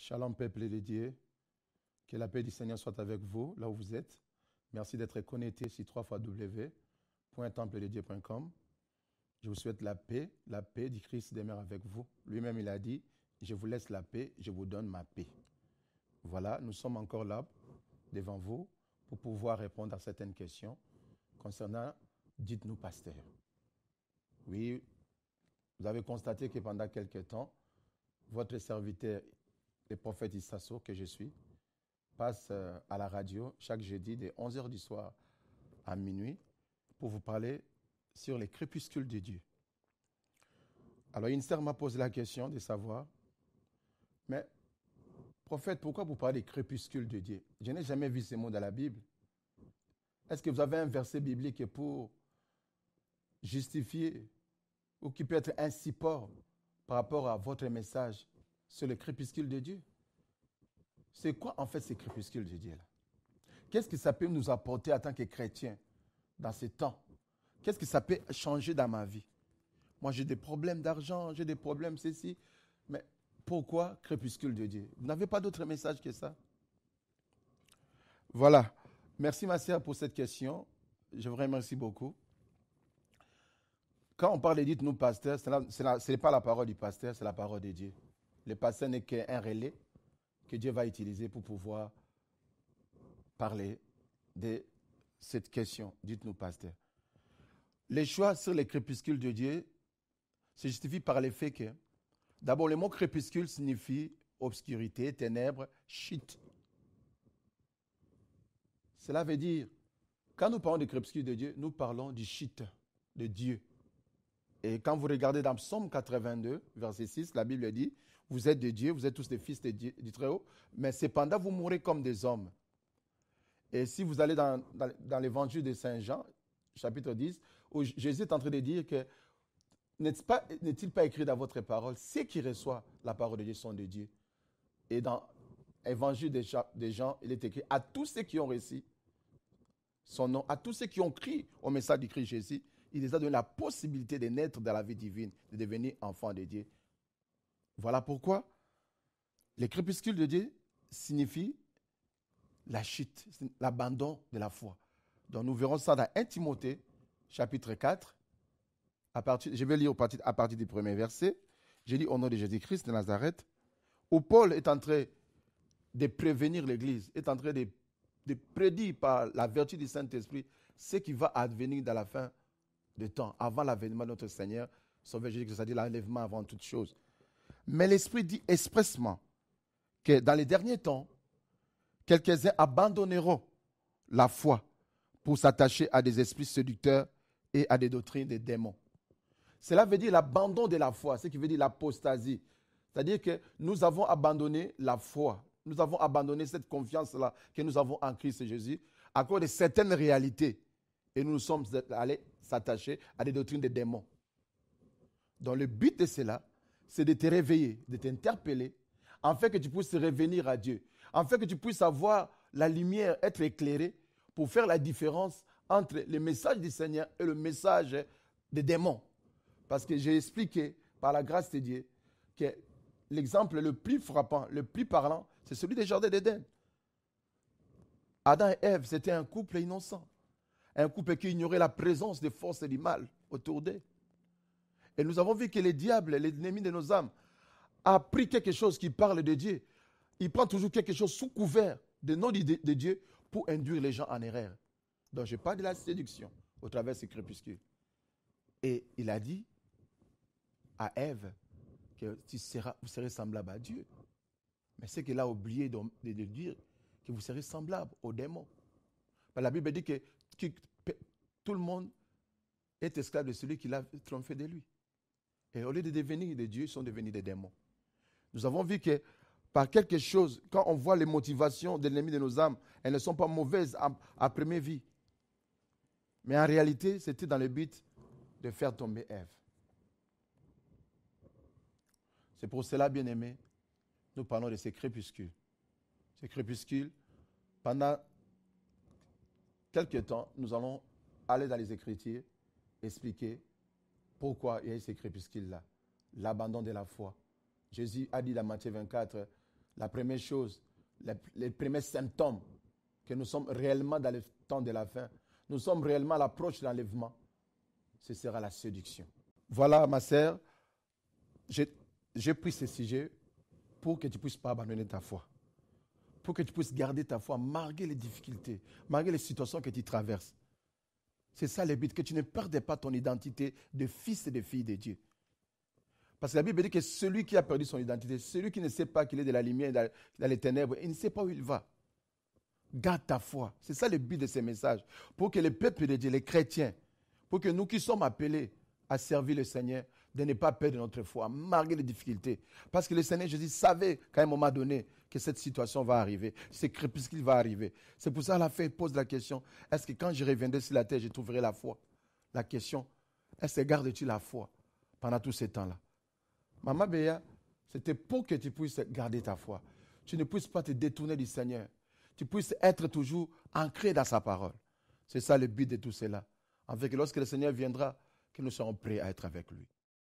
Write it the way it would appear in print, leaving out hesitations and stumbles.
Shalom, peuple de Dieu. Que la paix du Seigneur soit avec vous, là où vous êtes. Merci d'être connecté sur www.templededieu.com. Je vous souhaite la paix du Christ demeure avec vous. Lui-même, il a dit, je vous laisse la paix, je vous donne ma paix. Voilà, nous sommes encore là, devant vous, pour pouvoir répondre à certaines questions concernant, dites-nous, pasteur. Oui, vous avez constaté que pendant quelque temps, votre serviteur, le prophète Issasso, que je suis, passe à la radio chaque jeudi de 11h du soir à minuit pour vous parler sur les crépuscules de Dieu. Alors, une sœur m'a posé la question de savoir, mais prophète, pourquoi vous parlez des crépuscules de Dieu? Je n'ai jamais vu ces mots dans la Bible. Est-ce que vous avez un verset biblique pour justifier ou qui peut être un support par rapport à votre message sur les crépuscules de Dieu? C'est quoi en fait ces crépuscules de Dieu là? Qu'est-ce que ça peut nous apporter en tant que chrétiens dans ces temps? Qu'est-ce que ça peut changer dans ma vie? Moi j'ai des problèmes d'argent, j'ai des problèmes ceci, mais pourquoi crépuscule de Dieu? Vous n'avez pas d'autre message que ça? Voilà. Merci ma sœur pour cette question. Je vous remercie beaucoup. Quand on parle de dites-nous pasteur, ce n'est pas la parole du pasteur, c'est la parole de Dieu. Le pasteur n'est qu'un relais que Dieu va utiliser pour pouvoir parler de cette question. Dites-nous, pasteur. Les choix sur les crépuscules de Dieu se justifient par le fait que, d'abord, le mot crépuscule signifie obscurité, ténèbres, shit. Cela veut dire, quand nous parlons de crépuscule de Dieu, nous parlons du shit, de Dieu. Et quand vous regardez dans Psaume 82, verset 6, la Bible dit, vous êtes de Dieu, vous êtes tous des fils de Dieu, du Très-Haut, mais cependant vous mourrez comme des hommes. Et si vous allez dans l'évangile de Saint Jean, chapitre 10, où Jésus est en train de dire que n'est-il pas écrit dans votre parole, ceux qui reçoivent la parole de Dieu sont de Dieu. Et dans l'évangile de Jean, il est écrit à tous ceux qui ont reçu son nom, à tous ceux qui ont crié au message du Christ Jésus, il les a donné la possibilité de naître dans la vie divine, de devenir enfants de Dieu. Voilà pourquoi les crépuscules de Dieu signifient la chute, l'abandon de la foi. Donc nous verrons ça dans 1 Timothée, chapitre 4. Je vais lire à partir du premier verset. Je lis au nom de Jésus-Christ de Nazareth, où Paul est en train de prévenir l'Église, est en train de prédire par la vertu du Saint-Esprit ce qui va advenir dans la fin de temps, avant l'avènement de notre Seigneur, Sauveur Jésus-Christ, c'est-à-dire l'enlèvement avant toute chose. Mais l'Esprit dit expressement que dans les derniers temps, quelques-uns abandonneront la foi pour s'attacher à des esprits séducteurs et à des doctrines des démons. Cela veut dire l'abandon de la foi, ce qui veut dire l'apostasie. C'est-à-dire que nous avons abandonné la foi. Nous avons abandonné cette confiance-là que nous avons en Christ Jésus à cause de certaines réalités. Et nous nous sommes allés s'attacher à des doctrines des démons. Donc le but de cela, c'est de te réveiller, de t'interpeller, afin que tu puisses revenir à Dieu, afin que tu puisses avoir la lumière, être éclairé pour faire la différence entre le message du Seigneur et le message des démons. Parce que j'ai expliqué, par la grâce de Dieu, que l'exemple le plus frappant, le plus parlant, c'est celui des jardins d'Éden. Adam et Ève, c'était un couple innocent. Un couple qui ignorait la présence des forces du mal autour d'eux. Et nous avons vu que le diable, l'ennemi de nos âmes, a pris quelque chose qui parle de Dieu. Il prend toujours quelque chose sous couvert de nom de Dieu pour induire les gens en erreur. Donc je parle de la séduction au travers de ces crépuscules. Et il a dit à Ève que vous serez semblable à Dieu. Mais c'est qu'il a oublié de dire que vous serez semblable aux démons. La Bible dit que tout le monde est esclave de celui qui l'a trompé de lui. Et au lieu de devenir des dieux, ils sont devenus des démons. Nous avons vu que par quelque chose, quand on voit les motivations de l'ennemi de nos âmes, elles ne sont pas mauvaises à première vie. Mais en réalité, c'était dans le but de faire tomber Ève. C'est pour cela, bien-aimés, nous parlons de ces crépuscules. Ces crépuscules, pendant quelque temps, nous allons aller dans les Écritures, expliquer pourquoi il y a ces crépuscules-là. L'abandon de la foi. Jésus a dit dans Matthieu 24, La première chose, les premiers symptômes que nous sommes réellement dans le temps de la fin, nous sommes réellement à l'approche de l'enlèvement, ce sera la séduction. Voilà, ma sœur, j'ai pris ce sujet pour que tu ne puisses pas abandonner ta foi, pour que tu puisses garder ta foi malgré les difficultés, malgré les situations que tu traverses. C'est ça le but, que tu ne perdes pas ton identité de fils et de fille de Dieu. Parce que la Bible dit que celui qui a perdu son identité, celui qui ne sait pas qu'il est de la lumière dans les ténèbres, il ne sait pas où il va. Garde ta foi. C'est ça le but de ces messages. Pour que le peuple de Dieu, les chrétiens, pour que nous qui sommes appelés à servir le Seigneur, de ne pas perdre notre foi, malgré les difficultés. Parce que le Seigneur Jésus savait qu'à un moment donné, que cette situation va arriver, ce crépuscule va arriver. C'est pour ça qu'à la fin, il pose la question, est-ce que quand je reviendrai sur la terre, je trouverai la foi? La question, est-ce que gardes-tu la foi pendant tout ce temps-là? Maman Béa, c'était pour que tu puisses garder ta foi. Tu ne puisses pas te détourner du Seigneur. Tu puisses être toujours ancré dans sa parole. C'est ça le but de tout cela. Afin que lorsque le Seigneur viendra, que nous serons prêts à être avec lui.